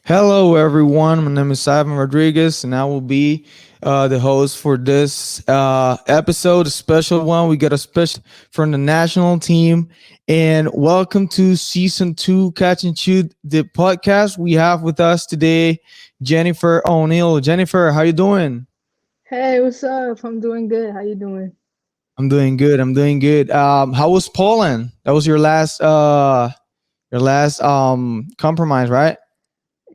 Hello, everyone. My name is Ivan Rodriguez, and I will be the host for this episode, a special one. We got a special from the national team, and welcome to season two, Catch and Shoot, the podcast. We have with us today Jennifer O'Neill. Jennifer, how you doing? Hey, what's up? I'm doing good. How you doing? I'm doing good. I'm doing good. How was Poland? That was your last compromise, right?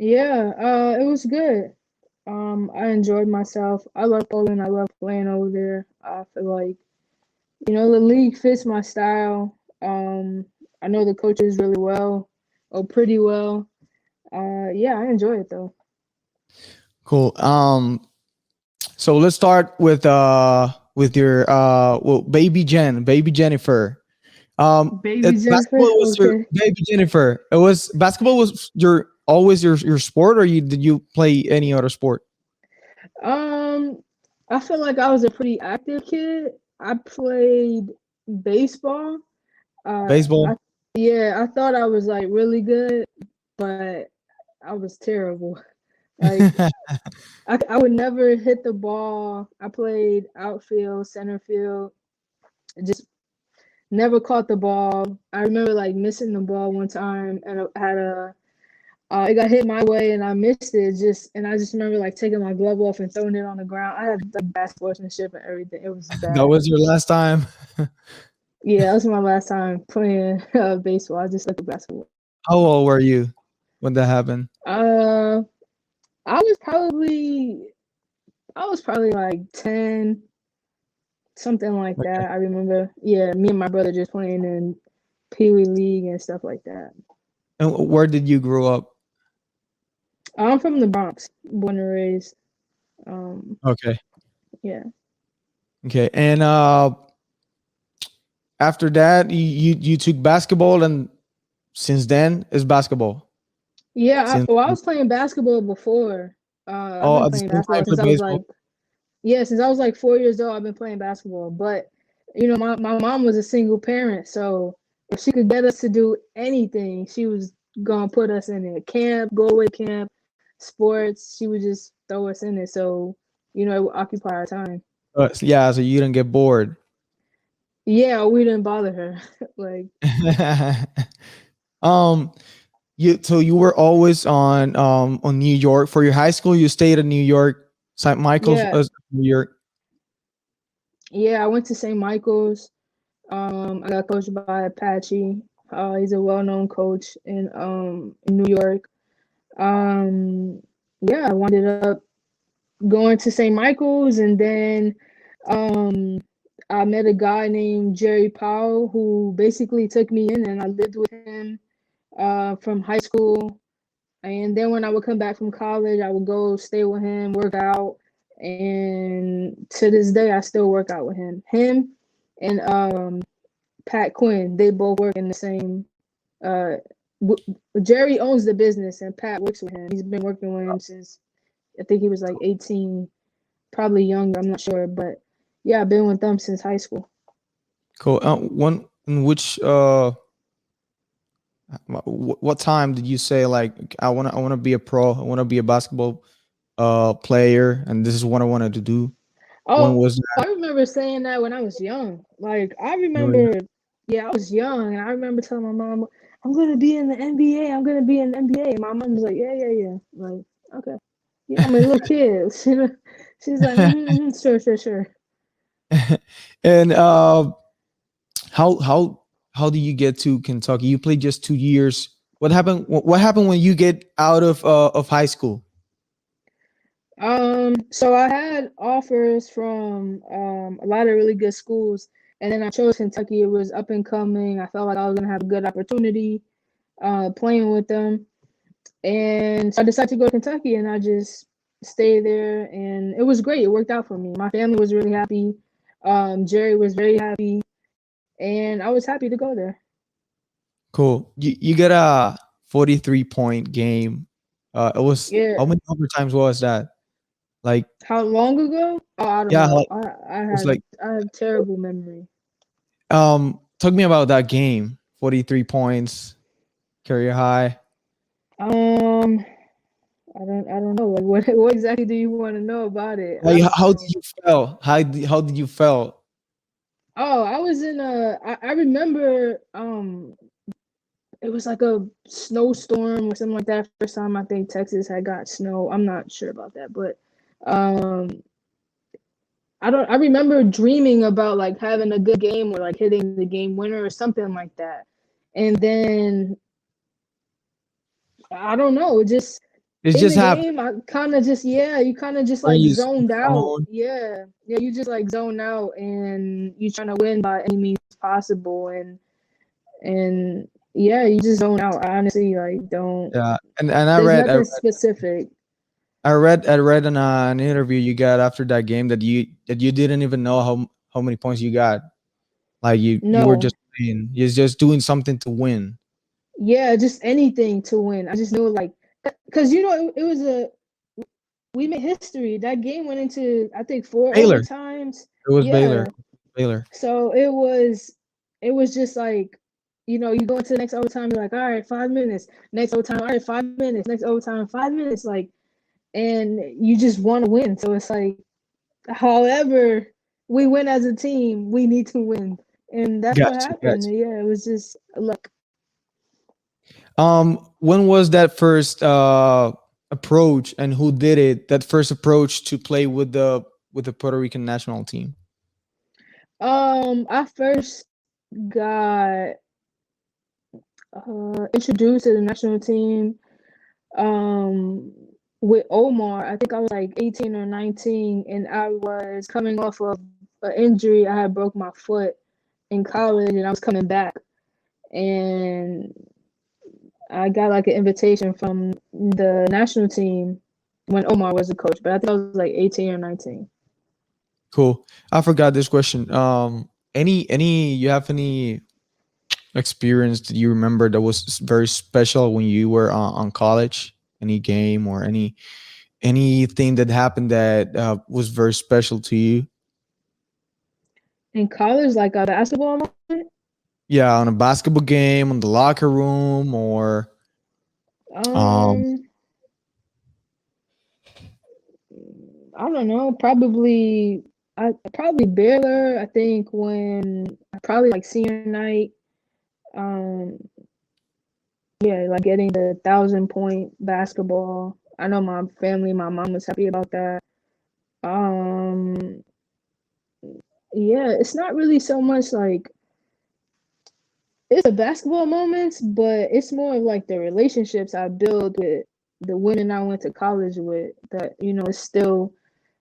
Yeah, it was good. I enjoyed myself. I love Poland. I love playing over there. I feel like, the league fits my style. I know the coaches really well, or pretty well. Yeah, I enjoy it though. Cool. So let's start with your baby Jennifer. Baby Jennifer. Basketball was your Okay. baby Jennifer. It was basketball was your always your sport, or did you play any other sport? Um, I feel like I was a pretty active kid. I played baseball. I Baseball. Yeah, I thought I was like really good, but I was terrible. Like I would never hit the ball. I played outfield, center field, just never caught the ball. I remember like missing the ball one time, and I had a it got hit my way and I missed it. I just remember like taking my glove off and throwing it on the ground. I had like bad sportsmanship and everything. It was That bad. was your last time. Yeah, that was my last time playing baseball. I just like basketball. How old were you when that happened? Uh, I was probably I was probably like 10, something like Okay. that. I remember, yeah, me and my brother just playing in Pee Wee League and stuff like that. And where did you grow up? I'm from the Bronx, born and raised. Um, Okay. yeah, Okay. And after that, you took basketball, and since then is basketball. yeah. Since I was playing basketball before. I've oh, been at the playing same time basketball play since I was baseball. like, yeah, since I was like 4 years old. I've been playing basketball, but my mom was a single parent, so if she could get us to do anything, she was gonna put us in it. Camp, go away camp, sports. She would just throw us in it, so it would occupy our time. Yeah, so you didn't get bored. Yeah, we didn't bother her. Like, um, you were always on New York for your high school. You stayed in New York, St. Michael's, yeah, New York. yeah. I went to St. Michael's. I got coached by Apache. He's a well-known coach in New York. Um, yeah, I wound up going to St. Michael's, and then um, I met a guy named Jerry Powell who basically took me in, and I lived with him from high school. And then when I would come back from college, I would go stay with him, work out, and to this day, I still work out with him. Him and Pat Quinn, they both work in the same. Uh, Jerry owns the business, and Pat works with him. He's been working with him since I think he was like 18, probably younger. I'm not sure, but yeah, I've been with them since high school. Cool. One in which what time did you say like I want to be a pro? I want to be a basketball player, and this is what I wanted to do. When Oh, was I that? remember saying that when I was young. Like I Oh, yeah. remember, yeah, I was young, and I remember telling my mom, "I'm gonna be in the NBA. I'm gonna be in the NBA." And my mom was like, "Yeah, yeah, yeah." Like, okay, yeah, I'm a little kid. She's like, "Sure, sure, sure." And how how do you get to Kentucky? You played just 2 years. What happened? What happened when you get out of high school? So I had offers from a lot of really good schools, and then I chose Kentucky. It was up and coming. I felt like I was gonna have a good opportunity playing with them, and so I decided to go to Kentucky, and I just stayed there, and it was great. It worked out for me. My family was really happy. Jerry was very happy, and I was happy to go there. Cool. You got a 43-point game. It was Yeah. how many overtimes was that? Like How long ago? Oh, I don't yeah, know. like I it was like I have terrible memory. talk me about that game. 43 points, career high. Um, I don't know. Like, what exactly do you want to know about it? I Like, don't how did know. you feel? How did you feel? Oh, I was in I remember it was like a snowstorm or something like that. First time I think Texas had got snow. I'm not sure about that, but um I remember dreaming about like having a good game or like hitting the game winner or something like that. And then I don't know, just It in just the happened. game, I kind of just you kind of just Or like you zoned out. zone. Yeah, yeah, you just like zone out and you trying to win by any means possible, and yeah, you just zone out. I honestly like don't. Yeah, and There's nothing specific. I read in an interview you got after that game that you didn't even know how many points you got. Like you were No, just playing. You're just doing something to win. yeah, just anything to win. I just knew like because it was a we made history. That game went into I think four Baylor. overtimes. It was Baylor. Yeah, Baylor. so it was just like, you go into the next overtime, you're like, all right, 5 minutes. Next overtime, all right, 5 minutes. Next overtime, 5 minutes. Like, and you just want to win. So it's like, however we win as a team, we need to win. And that's what Gotcha. happened. Gotcha. Yeah, it was just luck. When was that first approach, and who did it? That first approach to play with the Puerto Rican national team. I first got introduced to the national team um with Omar. I think I was like 18 or 19 and I was coming off of an injury. I had broke my foot in college and I was coming back and I got like an invitation from the national team when Omar was the coach, but I think I was like 18 or 19. Cool. I forgot this question. Any you have any experience that you remember that was very special when you were on college? Any game or anything that happened that was very special to you? In college, like a basketball moment, Yeah, on a basketball game, on the locker room, or um, um, I don't know, probably Baylor. I think when probably like senior night, um, yeah, like getting the 1,000 point basketball. I know my family, my mom was happy about that. Um, yeah, it's not really so much like it's the basketball moments, but it's more of like the relationships I build with the women I went to college with that, is still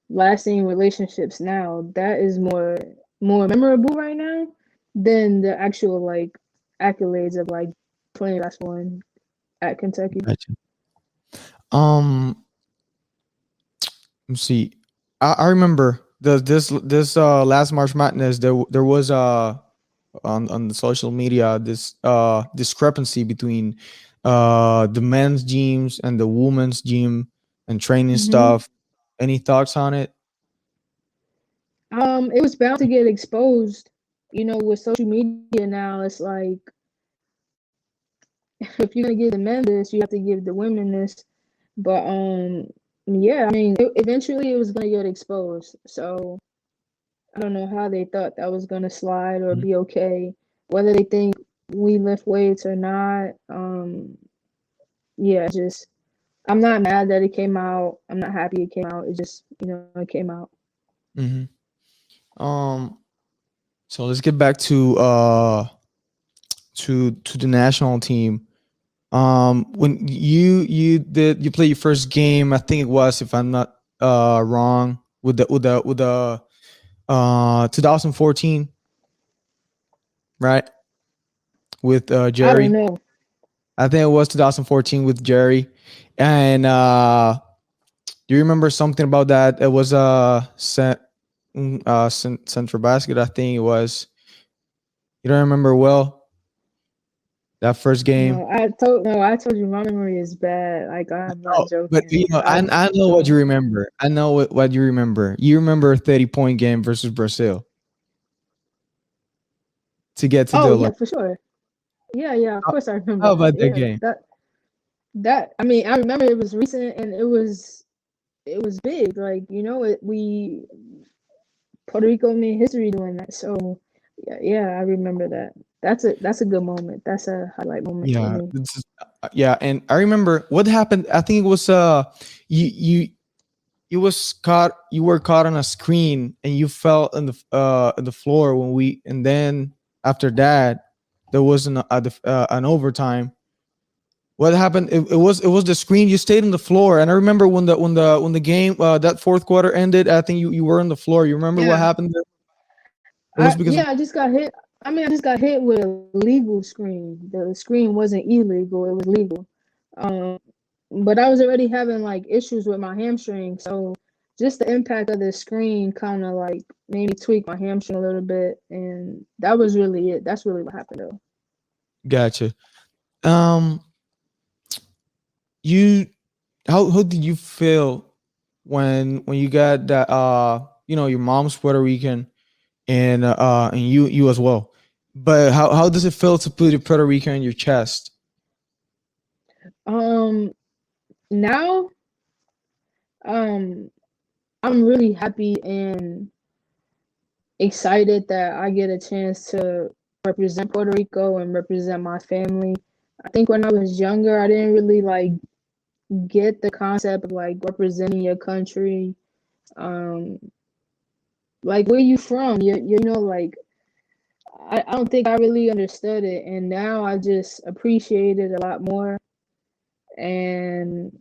lasting relationships now. That is more memorable right now than the actual like accolades of like playing basketball at Kentucky. gotcha. Um, let's see. I remember this last March Madness. There was on the social media this discrepancy between the men's gyms and the women's gym and training hmm stuff. Any thoughts on it? It was bound to get exposed. With social media now, it's like if you're gonna give the men this, you have to give the women this. But yeah, I mean, eventually it was gonna get exposed. So I don't know how they thought that was gonna slide or Mhm. be okay. Whether they think we lift weights or not. Yeah, just I'm not mad that it came out. I'm not happy it came out. It just it came out. Mhm. Um, so let's get back to the national team. When you play your first game, I think it was, if I'm not wrong, with the 2014, right? With I don't Jerry. know. I think it was 2014 with Jerry. And do you remember something about that? It was central basket, I think it was. You don't remember well that first game? No, I told you my memory is bad. Like I'm Oh, not but joking. you know, I I know what you don't. remember. I know what you remember. You remember a 30-point game versus Brazil to get to the Oh yeah, Olympics. for sure. Yeah, yeah. Of How, course I remember how that. about that Yeah, game? That I mean, I remember it was recent and it was big. Like, we Puerto Rico made history doing that. So yeah, I remember that. That's a good moment. That's a highlight moment for Yeah, me. yeah, and I remember what happened. I think it was you was caught you were caught on a screen and you fell in the floor when we and then after that there was an overtime. What happened? It was the screen. You stayed on the floor, and I remember when the game that fourth quarter ended. I think you were on the floor. You remember what Yeah. happened there? It was because of, I just got hit. I mean, I just got hit with a legal screen. The screen wasn't illegal; it was legal. Um, but I was already having like issues with my hamstring, so just the impact of the screen kind of like made me tweak my hamstring a little bit, and that was really it. That's really what happened, though. gotcha. Um, you how did you feel when you got that your mom's Puerto Rican and you as well, but how does it feel to put a Puerto Rican in your chest? Um, Now, um, I'm really happy and excited that I get a chance to represent Puerto Rico and represent my family. I think when I was younger, I didn't really like get the concept of like representing your country. Um, like where you from? Like I don't think I really understood it, and now I just appreciate it a lot more. And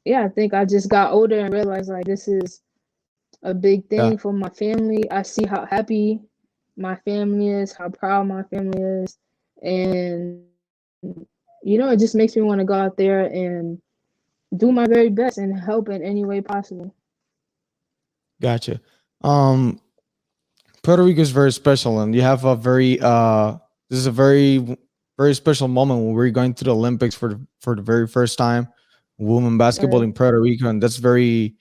yeah, I think I just got older and realized like this is a big Yeah, thing for my family. I see how happy my family is, how proud my family is, and it just makes me want to go out there and do my very best and help in any way possible. gotcha. Um, Puerto Rico is very special, and you have a very this is a very special moment when we're going to the Olympics for the very first time, women basketball Right. in Puerto Rico, and that's very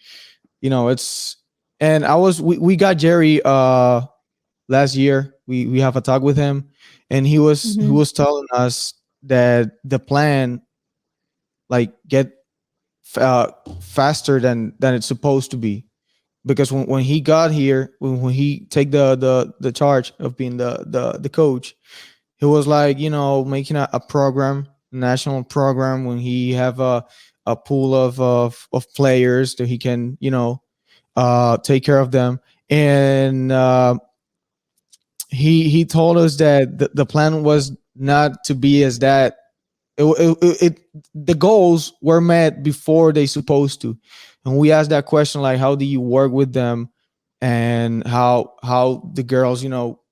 it's and we got Jerry last year. We have a talk with him, and he Hmm. was telling us that the plan like get uh, faster than it's supposed to be because when he got here when he take the charge of being the coach, he was like making a program, national program, when he have a pool of players that he can take care of them. And he told us that the plan was not to be as that the goals were met before they supposed to. And we asked that question, like, how do you work with them, and how the girls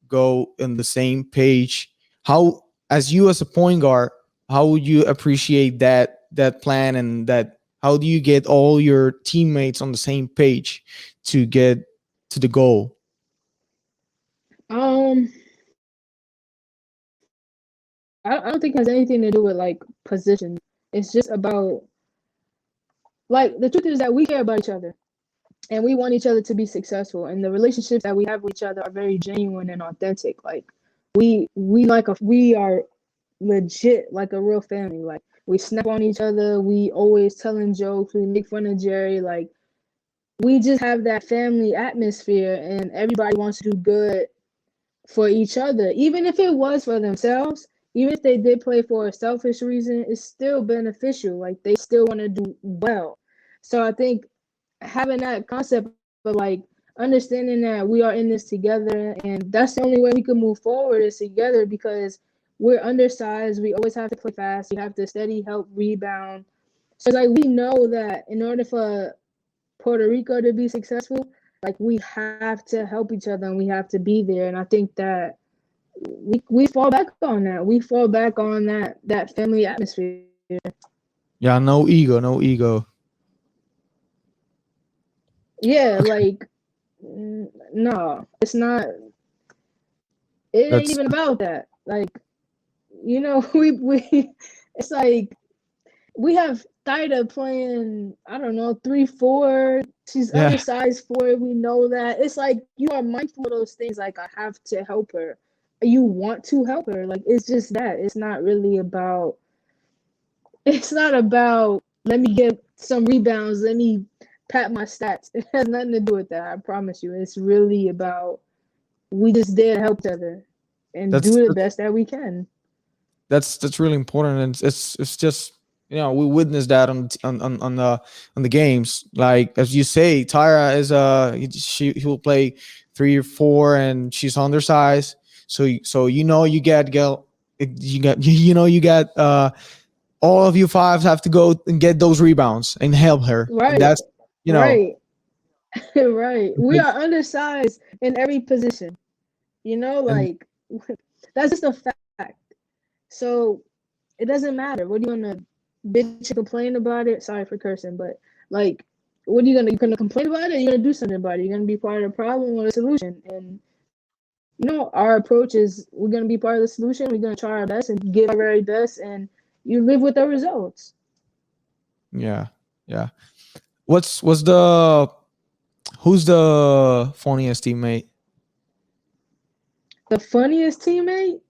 go in the same page? How, as you as a point guard, how would you appreciate that plan, and that how do you get all your teammates on the same page to get to the goal? Um, I don't think it has anything to do with like position. It's just about like the truth is that we care about each other and we want each other to be successful, and the relationships that we have with each other are very genuine and authentic. Like we are legit like a real family. Like we snap on each other, we always telling jokes, we make fun of Jerry. Like we just have that family atmosphere, and everybody wants to do good for each other, even if it was for themselves. Even if they did play for a selfish reason, it's still beneficial. Like they still want to do well. So I think having that concept of like understanding that we are in this together, and that's the only way we can move forward is together, because we're undersized. We always have to play fast. We have to steady help rebound. So it's like we know that in order for Puerto Rico to be successful, like we have to help each other and we have to be there. And I think that we fall back on that. We fall back on that family atmosphere. Yeah, no ego, no ego. Yeah, Okay, like no, it's not. It ain't that's even about that. Like we it's like we have Thida playing, I don't know, 3-4. She's yeah. undersized for it. We know that. It's like you are mindful of those things. Like I have to help her. You want to help her. Like it's just that. It's not really about it's not about let me get some rebounds, let me pat my stats. It has nothing to do with that. I promise you. It's really about we just there to help each other and That's do the best that we can. that's really important, and it's just, we witnessed that on the games. Like as you say, Tyra is he will play 3 or 4, and she's undersized. So you get girl, you got you got all of you fives have to go and get those rebounds and help her, and Right, that's you know right, right. We are undersized in every position. and Like that's just a fact. So it doesn't matter. What are you gonna bitch and complain about it? Sorry for cursing, but like, what are you gonna complain about it? Or you're gonna do something about it. You're gonna be part of the problem or the solution. And our approach is we're gonna be part of the solution. We're gonna try our best and give our very best, and you live with the results. yeah, yeah. What's the who's the funniest teammate? The funniest teammate.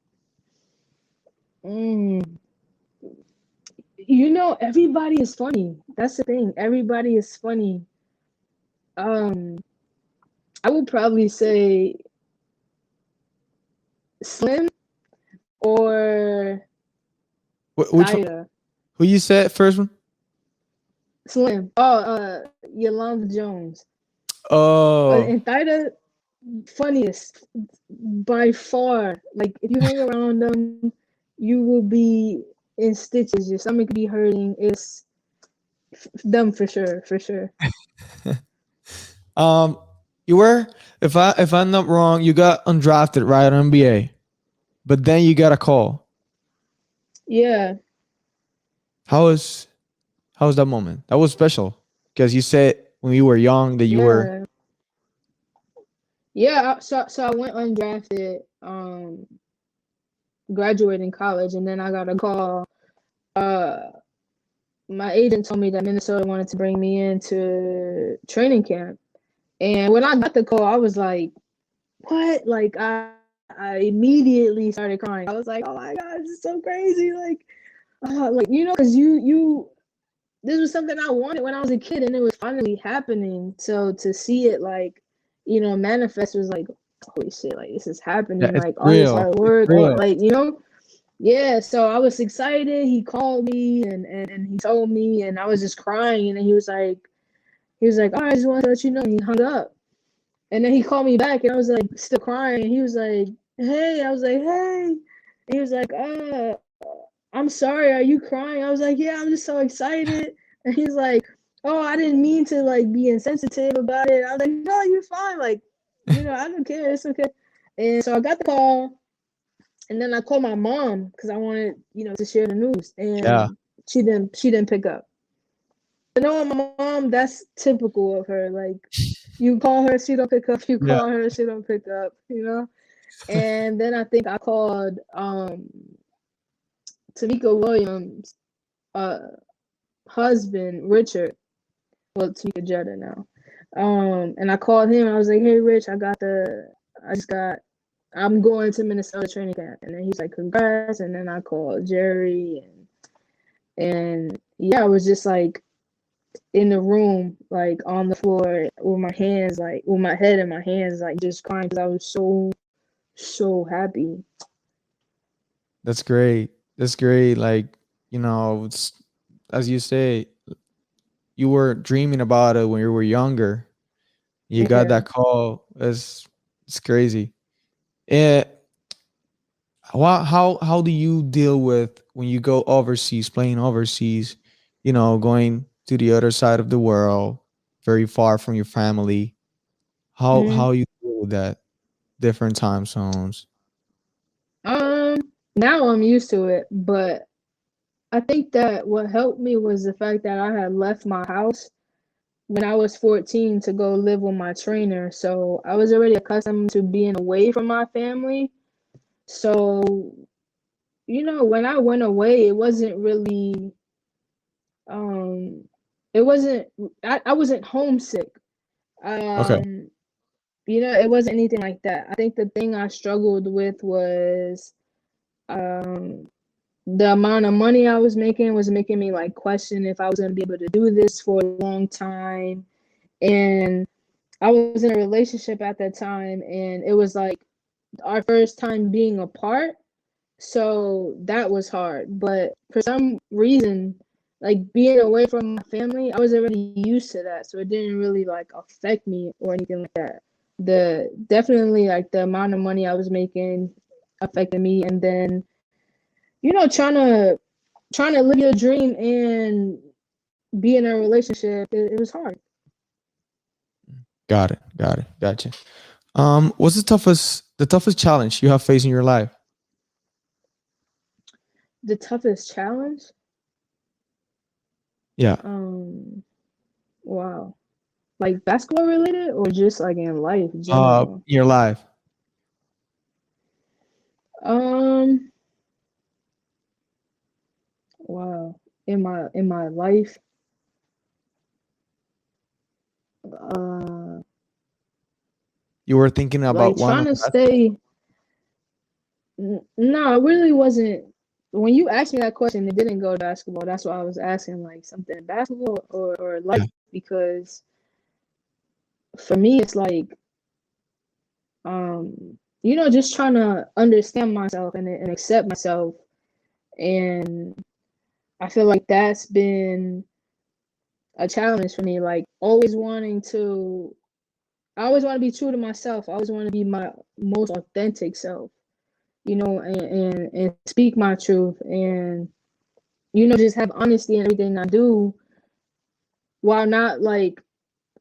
Mm, everybody is funny. That's the thing. Everybody is funny. Um, I would probably say Slim or Which one? Tyra. Who you said first one? Slim. Oh, Yolanda Jones. Oh, And Tyra, funniest by far. Like if you hang around them, you will be in stitches. Your stomach be hurting. It's them for sure, for sure. um, you were, if I'm not wrong, you got undrafted right on NBA, but then you got a call. Yeah, How was how was that moment? That was special because you said when you were young that you were. yeah, yeah. So I went undrafted, graduating college, and then I got a call. Uh, my agent told me that Minnesota wanted to bring me into training camp, and when I got the call, I was like, "What?" Like I immediately started crying. I was like, "Oh my god, this is so crazy!" Like because you this was something I wanted when I was a kid, and it was finally happening. So to see it manifest was like, holy shit, like this is Yeah, happening. it's Like all this real. hard It's work, all real. like yeah. So I was excited. He called me and he told me, and I was just crying. And then he was like, "All right, I just wanted to let you know." And he hung up, and then he called me back, and I was like still crying. And he was like, "Hey," I was like, "Hey," and he was like, "I'm sorry. Are you crying?" I was like, "Yeah, I'm just so excited." And he's like, "Oh, I didn't mean to like be insensitive about it." I was like, "No, you're fine. Like, I don't care. It's okay." And so I got the call, and then I called my mom because I wanted, to share the news, Yeah, and she didn't pick up. My mom, that's typical of her. Like, you call her, she don't pick up. You yeah. call her, she don't pick up. And then I think I called Tamika Williams' uh husband, Richard. Well, Tamika Jetta now. And I called him. I was like, "Hey, Rich, I'm going to Minnesota training camp." And then he's like, "Congrats." And then I called Jerry, and yeah, I was just like in the room, like on the floor with my hands, like with my head in my hands, like just crying because I was so happy. That's great. That's great. Like, as you say, you were dreaming about it when you were younger. You got Yeah. that call. It's crazy. Eh, how do you deal with when you go overseas, playing overseas, going to the other side of the world, very far from your family? How hmm you deal with that? Different time zones. Um. Now I'm used to it, but I think that what helped me was the fact that I had left my house when I was 14 to go live with my trainer. So I was already accustomed to being away from my family. So, when I went away, um, it wasn't, I wasn't homesick. Okay. Um, it wasn't anything like that. I think the thing I struggled with was, um, the amount of money I was making me like question if I was gonna be able to do this for a long time. And I was in a relationship at that time, and it was like our first time being apart. So that was hard. But for some reason, like being away from my family, I was already used to that. So it didn't really like affect me or anything like that. The definitely like the amount of money I was making affected me. And then, trying to live your dream and be in a relationship, it was hard. Got it. Got it. Gotcha. What's the toughest challenge you have faced in your life? The toughest challenge? Yeah. Um, wow. Like basketball related or just like in life general? Your life. Um, wow. In my life, uh, You were thinking about like one trying on to basketball. stay. No, it really wasn't. When you asked me that question, it didn't go to basketball. That's why I was asking like something in basketball or Yeah. life because for me it's like just trying to understand myself and accept myself. And I feel like that's been a challenge for me. Like I always want to be true to myself. I always want to be my most authentic self, and speak my truth and, just have honesty in everything I do while not like,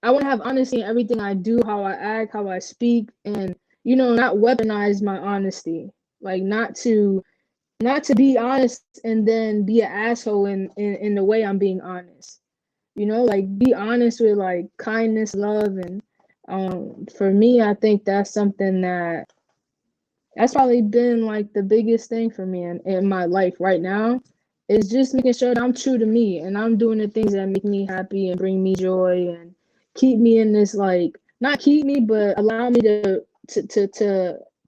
I want to have honesty in everything I do, how I act, how I speak, and, not weaponize my honesty. Like not to be honest and then be an asshole in the way I'm being honest. Like be honest with like kindness, love, and for me, I think that's probably been like the biggest thing for me in my life right now is just making sure that I'm true to me and I'm doing the things that make me happy and bring me joy and keep me in this like not keep me but allow me to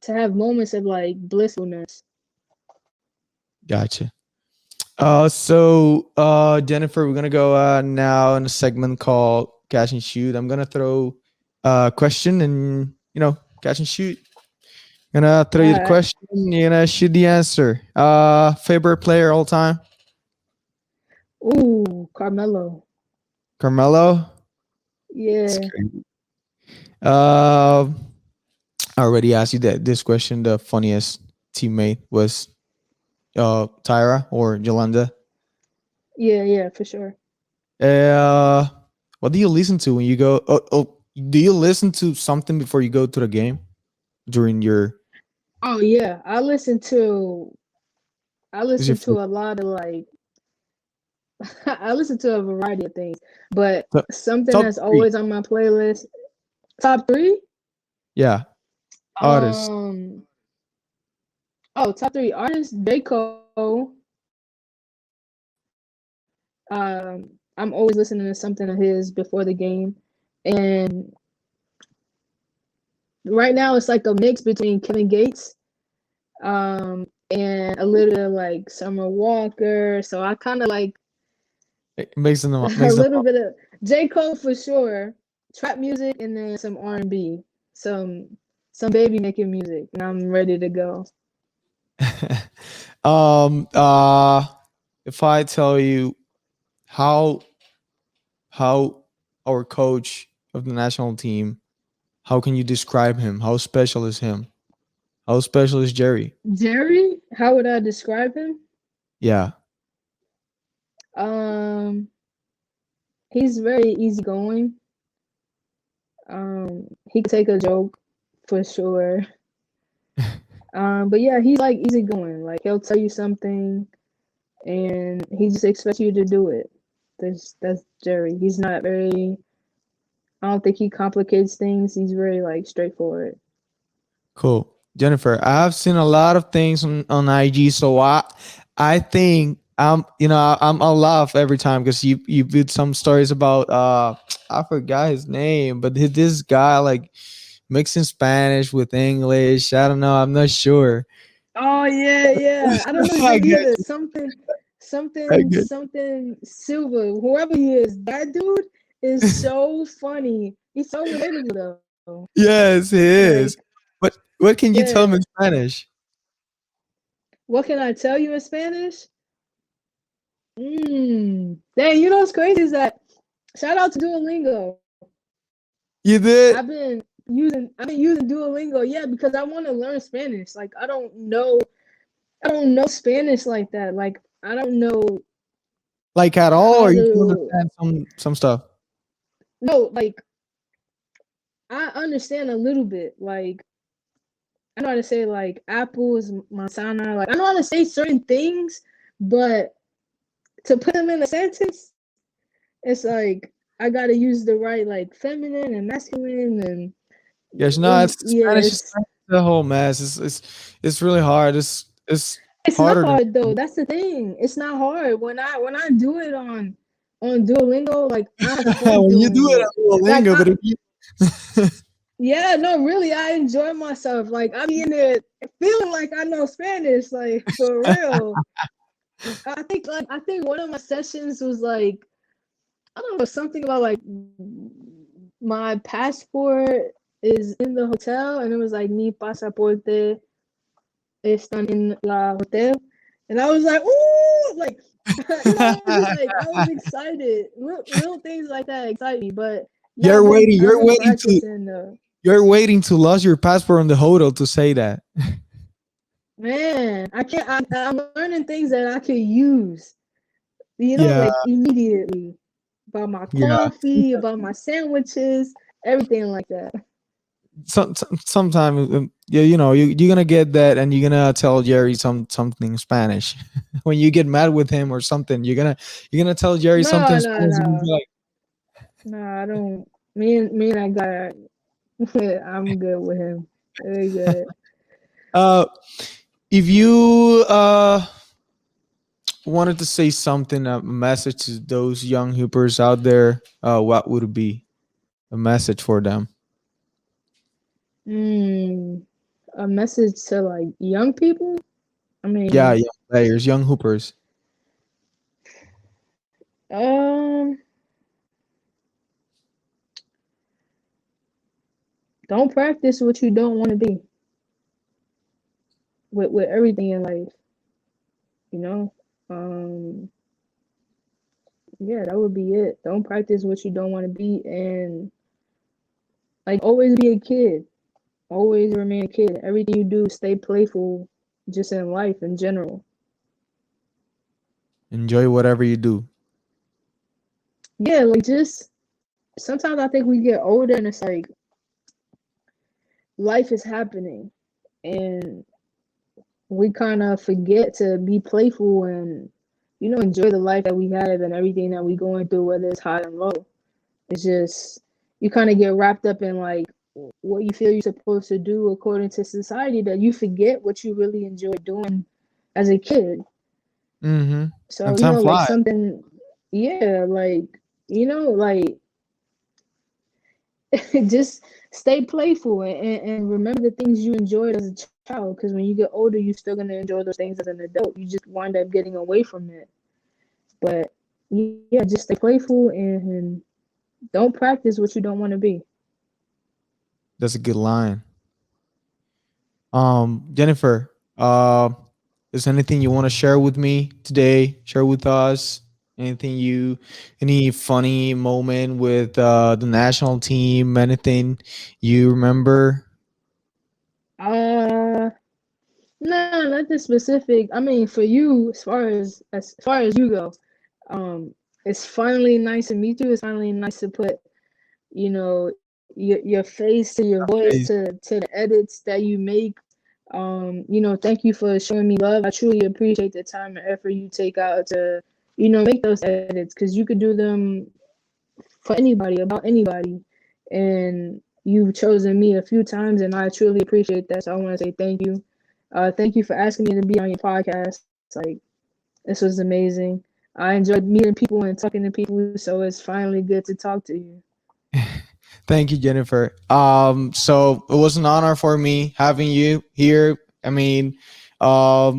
have moments of like blissfulness. Gotcha. Jennifer, we're gonna go now in a segment called Catch and Shoot. I'm gonna throw a question and catch and shoot. Gonna throw you the Uh, question. You're gonna shoot the answer. Favorite player all time? Carmelo. Carmelo. It's Yeah. great. Uh, I already asked you that this question. The funniest teammate was Tyra or Yolanda. Yeah, for sure. Uh, what do you listen to when you go? Do you listen to something before you go to the game during your? Oh yeah, I What's your listen favorite? to a lot of like I listen to a variety of things, but Top, something top that's three? always on my playlist. Top three? Yeah, artists. Um, top three artists. J. Cole. I'm always listening to something of his before the game, and right now it's like a mix between Kevin Gates, and a little bit of like Summer Walker. So I kind of like It makes them a makes them. little bit of J. Cole for sure, trap music, and then some R&B, some baby making music, and I'm ready to go. um. If I tell you how how our coach of the national team, how can you describe him? How special is him? How special is Jerry? Jerry, how would I describe him? Yeah. Um, he's very easygoing. He could take a joke for sure. But yeah, he's like easygoing. Like he'll tell you something, and he just expects you to do it. That's Jerry. He's not very. I don't think he complicates things. He's very like straightforward. Cool. Jennifer, I've seen a lot of things on IG, so I think I'll laugh every time because you did some stories about I forgot his name, but this guy like mixing Spanish with English. I don't know, I'm not sure. Oh yeah, yeah. I don't know his I name get either. you. I get Something Silva. Whoever he is, that dude is so funny. He's so relatable though. Yes, it Like, is. What can you tell yeah. me in Spanish? What can I tell you in Spanish? Dang, you know what's crazy is that shout out to Duolingo. You I've did? been using Duolingo, yeah, because I want to learn Spanish. Like I don't know Spanish like that. Like I don't know Like at all, how or you can to understand some stuff? no, like I understand a little bit. Like I know how to say like apple is manzana. Like I know how to say certain things, but to put them in a sentence, it's like I gotta use the right like feminine and masculine and Yes, no, it's it's yeah, Spanish is a whole mess. It's really hard. It's it's not harder than hard though. That's the thing. It's not hard. When I do it on Duolingo, like I have fun when you do doing it it. on Like Duolingo, but if you yeah, no, really, I enjoy myself. Like I be in there feeling like I know Spanish, like for real. I think one of my sessions was like I don't know something about like my passport is in the hotel and it was like mi pasaporte están en la hotel and I was like ooh like you know I was excited little things like that excite me but yeah you're waiting, I've you're been waiting to practicing you're waiting to lose your passport on the hotel to say that. man I can't I'm learning things that I could use you know Yeah, like immediately about my yeah. coffee about my sandwiches everything like that. Sometimes, yeah, you know, you're gonna get that, and you're gonna tell Jerry something in Spanish. When you get mad with him or something, you're gonna tell Jerry something No, in no, Spanish, and he's no, like, no. I don't. Me and that guy. I'm good with him. Very good. uh, if you wanted to say something, a message to those young hoopers out there, what would it be? A message for them? Mm, a message to like young people. I Yeah, mean, young players, young hoopers. um, don't practice what you don't want to be with everything in life. You know. Um, yeah, that would be it. Don't practice what you don't want to be, and like always be a kid. Always remain a kid. Everything you do, stay playful, just in life in general. Enjoy whatever you do. Yeah, like just sometimes I think we get older and it's like life is happening and we kind of forget to be playful and enjoy the life that we have and everything that we going through, whether it's high and low. It's just you kind of get wrapped up in like what you feel you're supposed to do according to society that you forget what you really enjoy doing as a kid. Mm-hmm. So And time like flies. something, yeah, like like just stay playful and remember the things you enjoyed as a child because when you get older you're still going to enjoy those things as an adult. You just wind up getting away from it. But yeah, just stay playful and don't practice what you don't want to be. That's a good line. Jennifer, is anything you want to share with me today? Share with us anything any funny moment with the national team? Anything you remember? uh no, nothing specific. I mean, for you, as far as you go, um it's finally nice to meet you. It's finally nice to put your face to your voice Hey, to the edits that you make. Thank you for showing me love. I truly appreciate the time and effort you take out to make those edits because you could do them for anybody about anybody, and you've chosen me a few times and I truly appreciate that. So I want to say thank you. Thank you for asking me to be on your podcast. Like, this was amazing. I enjoyed meeting people and talking to people, so it's finally good to talk to you. thank you, Jennifer. So it was an honor for me having you here. I mean,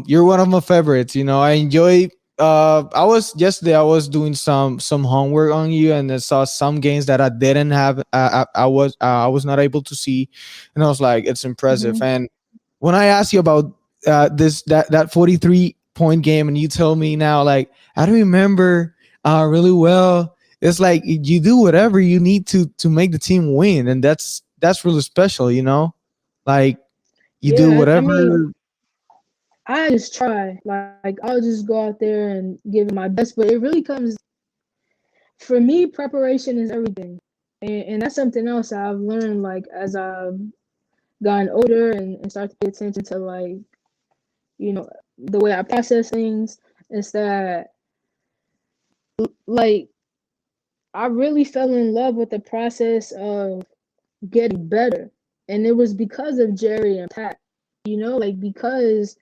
You're one of my favorites. I enjoy. I was doing some homework on you, and I saw some games that I didn't have. I was not able to see, and I was like, it's impressive. Hmm. And when I asked you about that 43-point game, and you told me now, like, I don't remember really well. It's like you do whatever you need to make the team win, and that's really special. Like you do Yeah, I whatever. mean, I just try. Like I'll just go out there and give it my best, but it really comes for me. Preparation is everything, and that's something else I've learned. Like as I've gotten older and start to pay attention to like the way I process things, is that like I really fell in love with the process of getting better, and it was because of Jerry and Pat. Like because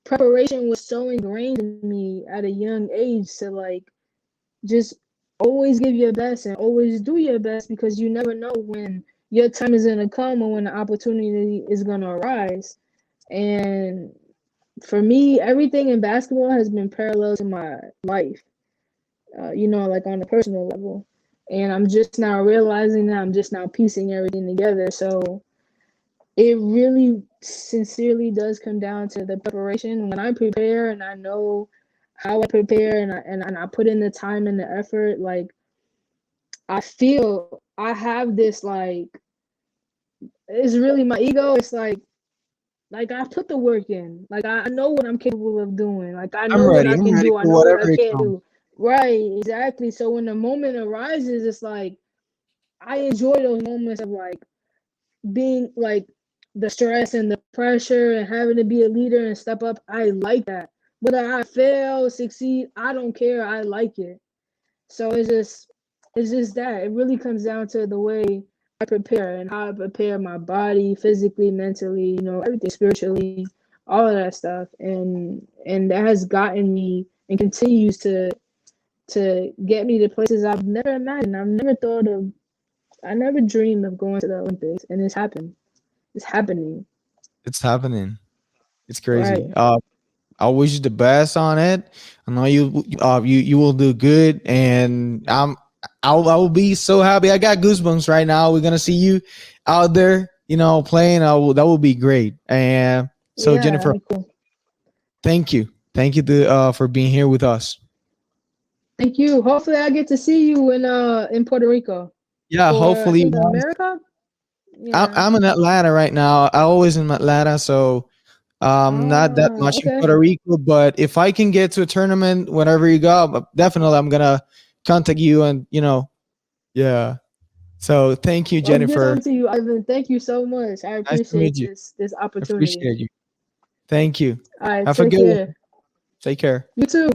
preparation was so ingrained in me at a young age to like just always give your best and always do your best, because you never know when your time is gonna come or when the opportunity is gonna arise. And for me, everything in basketball has been parallel to my life, like on a personal level. And I'm just now realizing that I'm just now piecing everything together. So it really sincerely does come down to the preparation. When I prepare and I know how I prepare and I put in the time and the effort, like I feel I have this like it's really my ego. It's like I put the work in. Like I know what I'm capable of doing. Like I I'm know what ready. I I'm can ready do. I for know what I whatever it can't comes. do. Right, exactly. So when the moment arises, it's like I enjoy those moments of like being like the stress and the pressure and having to be a leader and step up. I like that. Whether I fail, succeed, I don't care. I like it. So it's just that. It really comes down to the way I prepare and how I prepare my body physically, mentally, everything spiritually, all of that stuff. And that has gotten me and continues to get me to places I've never imagined. I've never thought of I never dreamed of going to the Olympics, and it's happened. It's happening. It's happening. It's crazy. Right. I wish you the best on it. I know you will do good, and I will be so happy. I got goosebumps right now. We're gonna see you out there, playing. That will be great. And so Yeah, that'd Jennifer, be cool. thank you for being here with us. Thank you. Hopefully I get to see you in Puerto Rico Yeah, for I hopefully. think America. Yeah. I'm in Atlanta right now. I always in Atlanta, so not that much in Okay. Puerto Rico. But if I can get to a tournament whenever you go, definitely I'm gonna contact you. And yeah. So thank you, Well, good Jennifer. on to you, Ivan. Thank you so much. I Nice to meet appreciate you. this I opportunity. appreciate you. Thank you. All right, Have a take good one. care. Take care. You too.